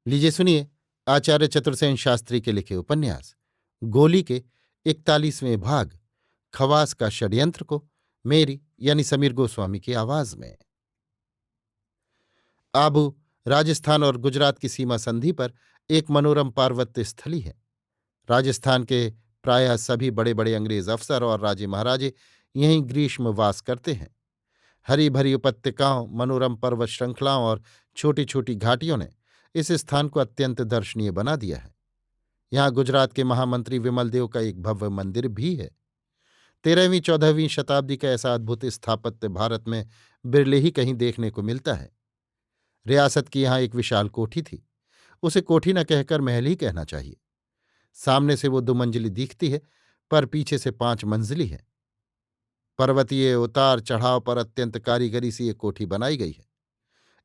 लीजिए सुनिए आचार्य चतुर्सेन शास्त्री के लिखे उपन्यास गोली के 41वें भाग खवास का षड्यंत्र को मेरी यानी समीर गोस्वामी की आवाज में। आबू राजस्थान और गुजरात की सीमा संधि पर एक मनोरम पार्वत्य स्थली है। राजस्थान के प्रायः सभी बड़े बड़े अंग्रेज अफसर और राजे महाराजे यहीं ग्रीष्मवास करते हैं। हरी भरी उपत्यकाओं, मनोरम पर्वत श्रृंखलाओं और छोटी छोटी घाटियों ने इस स्थान को अत्यंत दर्शनीय बना दिया है। यहाँ गुजरात के महामंत्री विमल देव का एक भव्य मंदिर भी है। 13वीं 14वीं शताब्दी का ऐसा अद्भुत स्थापत्य भारत में बिरले ही कहीं देखने को मिलता है। रियासत की यहाँ एक विशाल कोठी थी। उसे कोठी न कहकर महल ही कहना चाहिए। सामने से वो 2 मंजिली दिखती है, पर पीछे से 5 मंजिली है। पर्वतीय उतार चढ़ाव पर अत्यंत कारीगरी से ये कोठी बनाई गई है।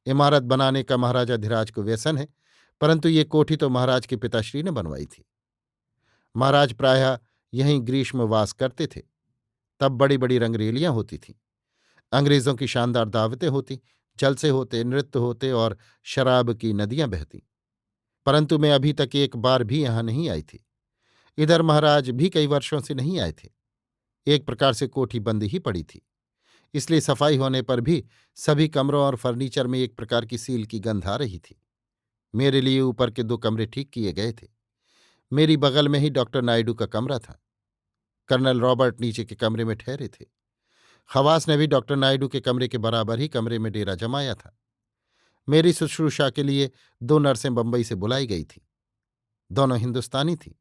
इमारत बनाने का महाराजा धीराज को व्यसन है, परंतु ये कोठी तो महाराज के पिताश्री ने बनवाई थी। महाराज प्रायः यहीं ग्रीष्मवास करते थे। तब बड़ी बड़ी रंगरेलियां होती थीं। अंग्रेजों की शानदार दावतें होती, जलसे होते, नृत्य होते और शराब की नदियां बहती। परंतु मैं अभी तक एक बार भी यहां नहीं आई थी। इधर महाराज भी कई वर्षों से नहीं आए थे। एक प्रकार से कोठी बंद ही पड़ी थी। इसलिए सफाई होने पर भी सभी कमरों और फर्नीचर में एक प्रकार की सील की गंध आ रही थी। मेरे लिए ऊपर के 2 कमरे ठीक किए गए थे। मेरी बगल में ही डॉक्टर नायडू का कमरा था। कर्नल रॉबर्ट नीचे के कमरे में ठहरे थे। खवास ने भी डॉक्टर नायडू के कमरे के बराबर ही कमरे में डेरा जमाया था। मेरी शुश्रूषा के लिए 2 नर्सें बंबई से बुलाई गई थीं। दोनों हिंदुस्तानी थीं।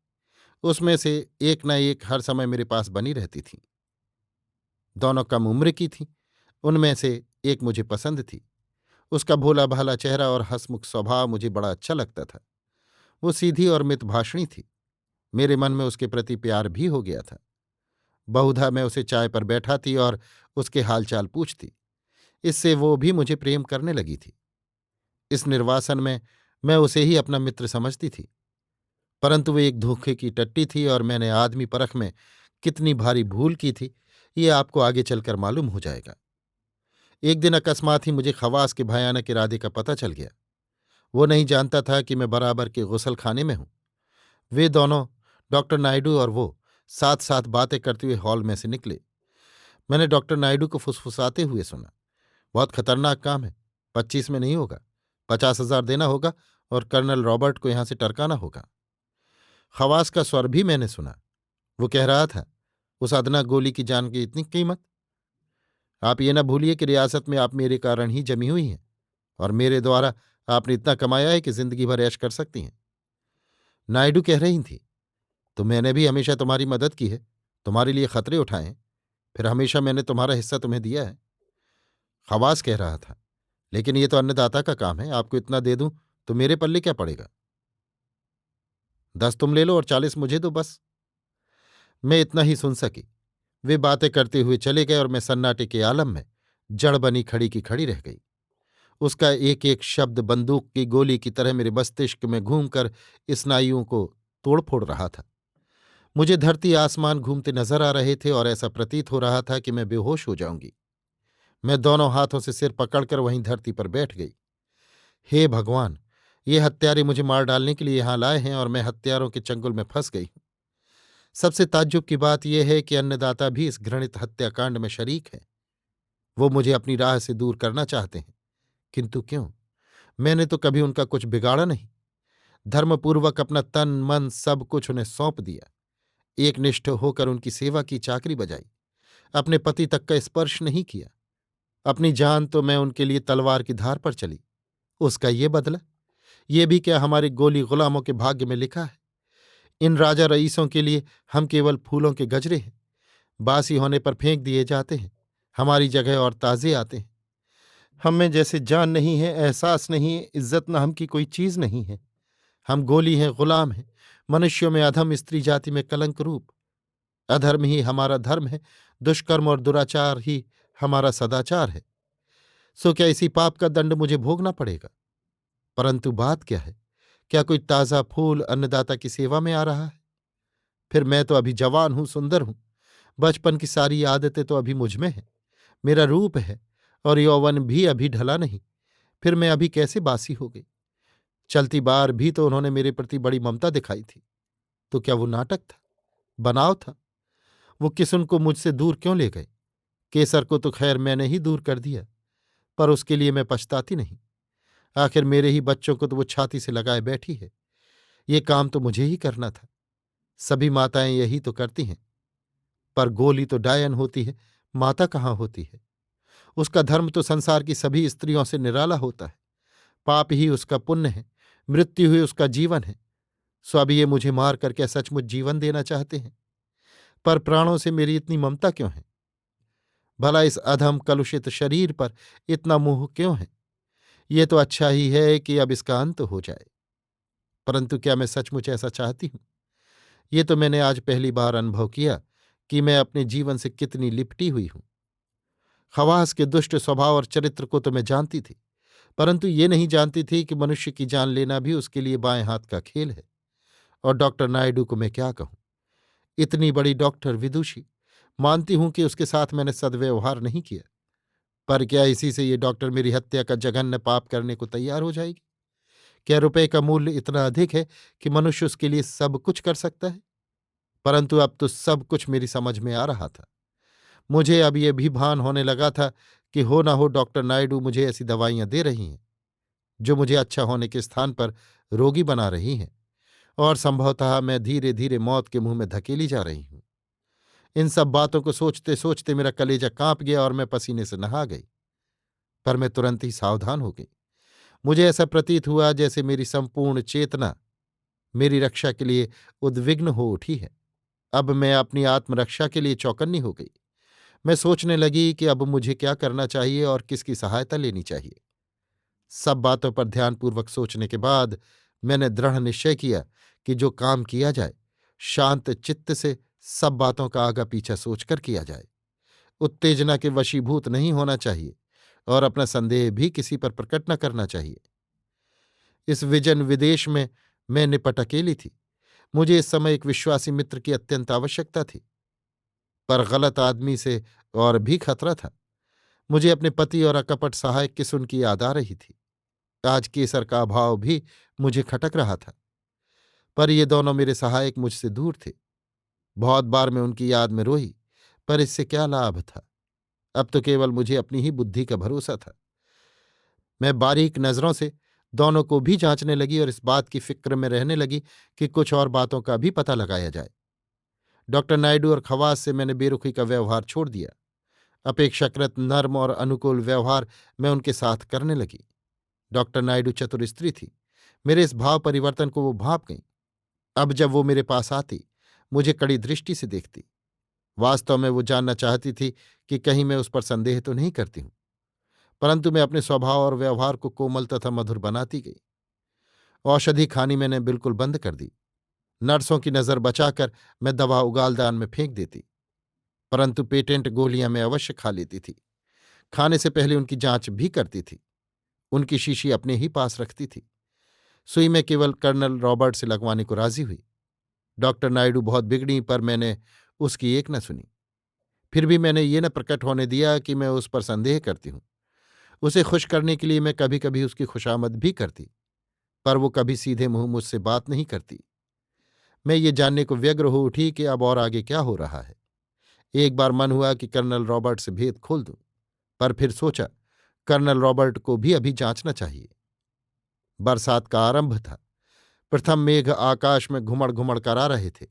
उसमें से एक न एक हर समय मेरे पास बनी रहती थीं। दोनों कम उम्र की थीं। उनमें से एक मुझे पसंद थी। उसका भोला भाला चेहरा और हंसमुख स्वभाव मुझे बड़ा अच्छा लगता था। वो सीधी और मितभाषणी थी। मेरे मन में उसके प्रति प्यार भी हो गया था। बहुधा मैं उसे चाय पर बैठाती और उसके हालचाल पूछती। इससे वो भी मुझे प्रेम करने लगी थी। इस निर्वासन में मैं उसे ही अपना मित्र समझती थी। परंतु वो एक धोखे की टट्टी थी और मैंने आदमी परख में कितनी भारी भूल की थी, ये आपको आगे चलकर मालूम हो जाएगा। एक दिन अकस्मात ही मुझे खवास के भयानक इरादे का पता चल गया। वो नहीं जानता था कि मैं बराबर के गुसल खाने में हूं। वे दोनों, डॉक्टर नायडू और वो, साथ साथ बातें करते हुए हॉल में से निकले। मैंने डॉक्टर नायडू को फुसफुसाते हुए सुना, बहुत खतरनाक काम है। 25 में नहीं होगा, 50,000 देना होगा और कर्नल रॉबर्ट को यहां से टरकाना होगा। खवास का स्वर भी मैंने सुना। वो कह रहा था, उस अदना गोली की जान की इतनी कीमत? आप ये न भूलिए कि रियासत में आप मेरे कारण ही जमी हुई हैं और मेरे द्वारा आपने इतना कमाया है कि जिंदगी भर ऐश कर सकती हैं। नायडू कह रही थी, तो मैंने भी हमेशा तुम्हारी मदद की है, तुम्हारे लिए खतरे उठाए हैं, फिर हमेशा मैंने तुम्हारा हिस्सा तुम्हें दिया है। खवास कह रहा था, लेकिन ये तो अन्नदाता का काम है, आपको इतना दे दूं तो मेरे पल्ले क्या पड़ेगा? 10 तुम ले लो और 40 मुझे दो बस। मैं इतना ही सुन सकी। वे बातें करते हुए चले गए और मैं सन्नाटे के आलम में जड़ बनी खड़ी की खड़ी रह गई। उसका एक एक शब्द बंदूक की गोली की तरह मेरे मस्तिष्क में घूमकर स्नायुओं को तोड़ फोड़ रहा था। मुझे धरती आसमान घूमते नजर आ रहे थे और ऐसा प्रतीत हो रहा था कि मैं बेहोश हो जाऊंगी। मैं दोनों हाथों से सिर पकड़कर वहीं धरती पर बैठ गई। हे भगवान, ये हत्यारे मुझे मार डालने के लिए यहां लाए हैं और मैं हत्यारों के चंगुल में फंस गई हूं। सबसे ताज्जुब की बात यह है कि अन्नदाता भी इस घृणित हत्याकांड में शरीक है। वो मुझे अपनी राह से दूर करना चाहते हैं, किंतु क्यों? मैंने तो कभी उनका कुछ बिगाड़ा नहीं। धर्मपूर्वक अपना तन मन सब कुछ उन्हें सौंप दिया। एकनिष्ठ होकर उनकी सेवा की, चाकरी बजाई। अपने पति तक का स्पर्श नहीं किया। अपनी जान तो मैं उनके लिए तलवार की धार पर चली। उसका ये बदला? ये भी क्या हमारे गोली गुलामों के भाग्य में लिखा है? इन राजा रईसों के लिए हम केवल फूलों के गजरे हैं। बासी होने पर फेंक दिए जाते हैं, हमारी जगह और ताजे आते हैं। हम में जैसे जान नहीं है, एहसास नहीं है, इज्जत नाम की कोई चीज नहीं है। हम गोली हैं, गुलाम हैं, मनुष्यों में अधम, स्त्री जाति में कलंक रूप। अधर्म ही हमारा धर्म है, दुष्कर्म और दुराचार ही हमारा सदाचार है। सो क्या इसी पाप का दंड मुझे भोगना पड़ेगा? परंतु बात क्या है? क्या कोई ताजा फूल अन्नदाता की सेवा में आ रहा है? फिर मैं तो अभी जवान हूं, सुंदर हूं। बचपन की सारी आदतें तो अभी मुझ में हैं। मेरा रूप है और यौवन भी अभी ढला नहीं। फिर मैं अभी कैसे बासी हो गई? चलती बार भी तो उन्होंने मेरे प्रति बड़ी ममता दिखाई थी। तो क्या वो नाटक था, बनाव था? वो किसुन को मुझसे दूर क्यों ले गए? केसर को तो खैर मैंने ही दूर कर दिया, पर उसके लिए मैं पछताती नहीं। आखिर मेरे ही बच्चों को तो वो छाती से लगाए बैठी है। ये काम तो मुझे ही करना था। सभी माताएं यही तो करती हैं। पर गोली तो डायन होती है, माता कहाँ होती है? उसका धर्म तो संसार की सभी स्त्रियों से निराला होता है। पाप ही उसका पुण्य है, मृत्यु ही उसका जीवन है। सो अब ये मुझे मार कर क्या सचमुच जीवन देना चाहते हैं? पर प्राणों से मेरी इतनी ममता क्यों है? भला इस अधम कलुषित शरीर पर इतना मोह क्यों है? ये तो अच्छा ही है कि अब इसका अंत हो जाए। परंतु क्या मैं सचमुच ऐसा चाहती हूँ? ये तो मैंने आज पहली बार अनुभव किया कि मैं अपने जीवन से कितनी लिपटी हुई हूं। खवास के दुष्ट स्वभाव और चरित्र को तो मैं जानती थी, परंतु ये नहीं जानती थी कि मनुष्य की जान लेना भी उसके लिए बाएं हाथ का खेल है। और डॉक्टर नायडू को मैं क्या कहूं? इतनी बड़ी डॉक्टर विदुषी, मानती हूं कि उसके साथ मैंने सद्व्यवहार नहीं किया, पर क्या इसी से ये डॉक्टर मेरी हत्या का जघन्य पाप करने को तैयार हो जाएगी? क्या रुपए का मूल्य इतना अधिक है कि मनुष्य उसके लिए सब कुछ कर सकता है? परंतु अब तो सब कुछ मेरी समझ में आ रहा था। मुझे अब ये भी भान होने लगा था कि हो ना हो डॉक्टर नायडू मुझे ऐसी दवाइयां दे रही हैं जो मुझे अच्छा होने के स्थान पर रोगी बना रही हैं, और संभवतः मैं धीरे धीरे मौत के मुंह में धकेली जा रही हूं। इन सब बातों को सोचते सोचते मेरा कलेजा कांप गया और मैं पसीने से नहा गई। पर मैं तुरंत ही सावधान हो गई। मुझे ऐसा प्रतीत हुआ जैसे मेरी संपूर्ण चेतना मेरी रक्षा के लिए उद्विग्न हो उठी है। अब मैं अपनी आत्मरक्षा के लिए चौकन्नी हो गई। मैं सोचने लगी कि अब मुझे क्या करना चाहिए और किसकी सहायता लेनी चाहिए। सब बातों पर ध्यानपूर्वक सोचने के बाद मैंने दृढ़ निश्चय किया कि जो काम किया जाए, शांत चित्त से सब बातों का आगा पीछा सोचकर किया जाए। उत्तेजना के वशीभूत नहीं होना चाहिए और अपना संदेह भी किसी पर प्रकट न करना चाहिए। इस विजन विदेश में मैं निपट अकेली थी। मुझे इस समय एक विश्वासी मित्र की अत्यंत आवश्यकता थी, पर गलत आदमी से और भी खतरा था। मुझे अपने पति और अकपट सहायक किसुन की याद आ रही थी। आज केसर का अभाव भी मुझे खटक रहा था, पर ये दोनों मेरे सहायक मुझसे दूर थे। बहुत बार मैं उनकी याद में रोई, पर इससे क्या लाभ था? अब तो केवल मुझे अपनी ही बुद्धि का भरोसा था। मैं बारीक नजरों से दोनों को भी जांचने लगी और इस बात की फिक्र में रहने लगी कि कुछ और बातों का भी पता लगाया जाए। डॉक्टर नायडू और खवास से मैंने बेरुखी का व्यवहार छोड़ दिया। अपेक्षाकृत नर्म और अनुकूल व्यवहार मैं उनके साथ करने लगी। डॉक्टर नायडू चतुर स्त्री थी। मेरे इस भाव परिवर्तन को वो भांप गईं। अब जब वो मेरे पास आती, मुझे कड़ी दृष्टि से देखती। वास्तव में वो जानना चाहती थी कि कहीं मैं उस पर संदेह तो नहीं करती हूं, परंतु मैं अपने स्वभाव और व्यवहार को कोमल तथा मधुर बनाती गई। औषधि खानी मैंने बिल्कुल बंद कर दी। नर्सों की नजर बचाकर मैं दवा उगालदान में फेंक देती, परंतु पेटेंट गोलियां मैं अवश्य खा लेती थी। खाने से पहले उनकी जांच भी करती थी। उनकी शीशी अपने ही पास रखती थी। सुई में केवल कर्नल रॉबर्ट से लगवाने को राजी हुई। डॉक्टर नायडू बहुत बिगड़ी, पर मैंने उसकी एक न सुनी। फिर भी मैंने ये न प्रकट होने दिया कि मैं उस पर संदेह करती हूं। उसे खुश करने के लिए मैं कभी कभी उसकी खुशामद भी करती, पर वो कभी सीधे मुंह मुझसे बात नहीं करती। मैं ये जानने को व्यग्र हो उठी कि अब और आगे क्या हो रहा है। एक बार मन हुआ कि कर्नल रॉबर्ट से भेद खोल दूं, पर फिर सोचा कर्नल रॉबर्ट को भी अभी जांचना चाहिए। बरसात का आरंभ था। प्रथम मेघ आकाश में घुमड़ घुमड़ कर आ रहे थे।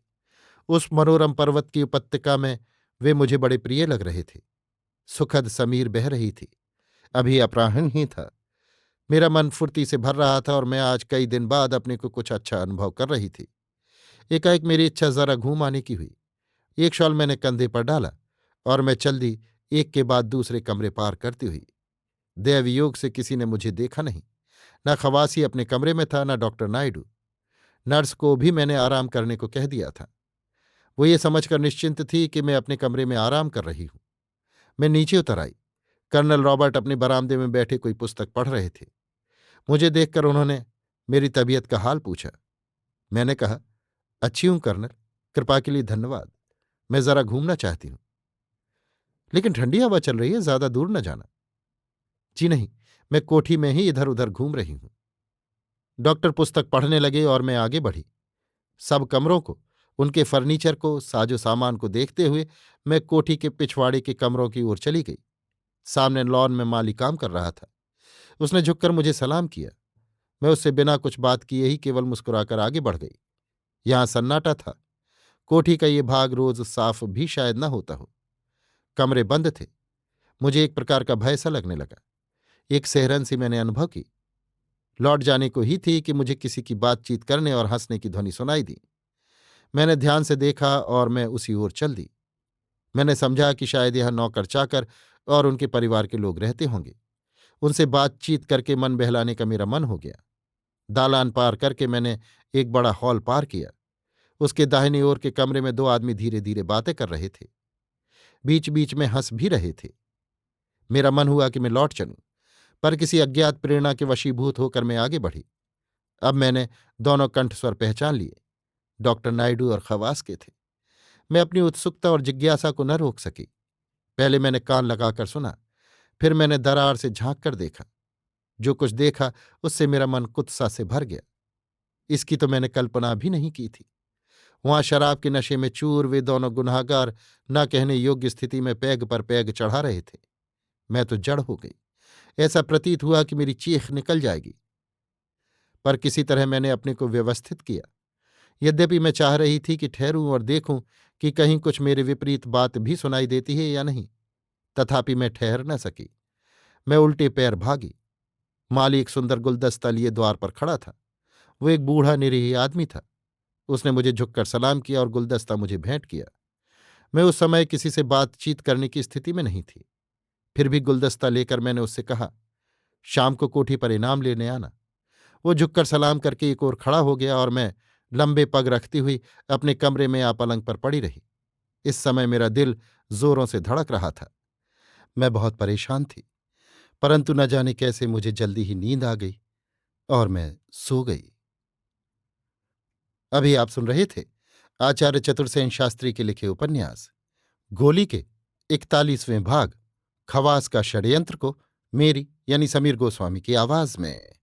उस मनोरम पर्वत की उपत्यका में वे मुझे बड़े प्रिय लग रहे थे। सुखद समीर बह रही थी। अभी अपराह्न ही था। मेरा मन फुर्ती से भर रहा था और मैं आज कई दिन बाद अपने को कुछ अच्छा अनुभव कर रही थी। एकाएक मेरी इच्छा जरा घूम आने की हुई। एक शॉल मैंने कंधे पर डाला और मैं चल दी, एक के बाद दूसरे कमरे पार करती हुई। दैवयोग से किसी ने मुझे देखा नहीं। न खवासी अपने कमरे में था, न डॉक्टर नायडू। नर्स को भी मैंने आराम करने को कह दिया था। वो ये समझकर निश्चिंत थी कि मैं अपने कमरे में आराम कर रही हूं। मैं नीचे उतर आई। कर्नल रॉबर्ट अपने बरामदे में बैठे कोई पुस्तक पढ़ रहे थे। मुझे देखकर उन्होंने मेरी तबीयत का हाल पूछा। मैंने कहा, अच्छी हूं कर्नल, कृपा के लिए धन्यवाद। मैं जरा घूमना चाहती हूं। लेकिन ठंडी हवा चल रही है, ज्यादा दूर न जाना। जी नहीं, मैं कोठी में ही इधर उधर घूम रही हूं। डॉक्टर पुस्तक पढ़ने लगे और मैं आगे बढ़ी। सब कमरों को, उनके फर्नीचर को, साजो सामान को देखते हुए मैं कोठी के पिछवाड़े के कमरों की ओर चली गई। सामने लॉन में माली काम कर रहा था। उसने झुककर मुझे सलाम किया। मैं उससे बिना कुछ बात किए ही केवल मुस्कुराकर आगे बढ़ गई। यहां सन्नाटा था। कोठी का ये भाग रोज साफ भी शायद न होता हो। कमरे बंद थे। मुझे एक प्रकार का भय सा लगने लगा। एक सिहरन सी मैंने अनुभव की। लौट जाने को ही थी कि मुझे किसी की बातचीत करने और हंसने की ध्वनि सुनाई दी। मैंने ध्यान से देखा और मैं उसी ओर चल दी। मैंने समझा कि शायद यह नौकर चाकर और उनके परिवार के लोग रहते होंगे। उनसे बातचीत करके मन बहलाने का मेरा मन हो गया। दालान पार करके मैंने एक बड़ा हॉल पार किया। उसके दाहिनी ओर के कमरे में दो आदमी धीरे धीरे बातें कर रहे थे। बीच बीच में हंस भी रहे थे। मेरा मन हुआ कि मैं लौट चलूं, पर किसी अज्ञात प्रेरणा के वशीभूत होकर मैं आगे बढ़ी। अब मैंने दोनों कंठस्वर पहचान लिए। डॉक्टर नायडू और खवास के थे। मैं अपनी उत्सुकता और जिज्ञासा को न रोक सकी। पहले मैंने कान लगाकर सुना, फिर मैंने दरार से झांक कर देखा। जो कुछ देखा उससे मेरा मन कुत्सा से भर गया। इसकी तो मैंने कल्पना भी नहीं की थी। वहां शराब के नशे में चूर वे दोनों गुनहगार न कहने योग्य स्थिति में पैग पर पैग चढ़ा रहे थे। मैं तो जड़ हो गई। ऐसा प्रतीत हुआ कि मेरी चीख निकल जाएगी। पर किसी तरह मैंने अपने को व्यवस्थित किया। यद्यपि मैं चाह रही थी कि ठहरूं और देखूं कि कहीं कुछ मेरे विपरीत बात भी सुनाई देती है या नहीं, तथापि मैं ठहर न सकी। मैं उल्टे पैर भागी। माली एक सुंदर गुलदस्ता लिए द्वार पर खड़ा था। वो एक बूढ़ा निरीह आदमी था। उसने मुझे झुककर सलाम किया और गुलदस्ता मुझे भेंट किया। मैं उस समय किसी से बातचीत करने की स्थिति में नहीं थी। फिर भी गुलदस्ता लेकर मैंने उससे कहा, शाम को कोठी पर इनाम लेने आना। वो झुककर सलाम करके एक ओर खड़ा हो गया और मैं लंबे पग रखती हुई अपने कमरे में आ पलंग पर पड़ी रही। इस समय मेरा दिल जोरों से धड़क रहा था। मैं बहुत परेशान थी, परंतु न जाने कैसे मुझे जल्दी ही नींद आ गई और मैं सो गई। अभी आप सुन रहे थे आचार्य चतुर्सेन शास्त्री के लिखे उपन्यास गोली के 41वें भाग खवास का षड्यंत्र को मेरी यानी समीर गोस्वामी की आवाज में।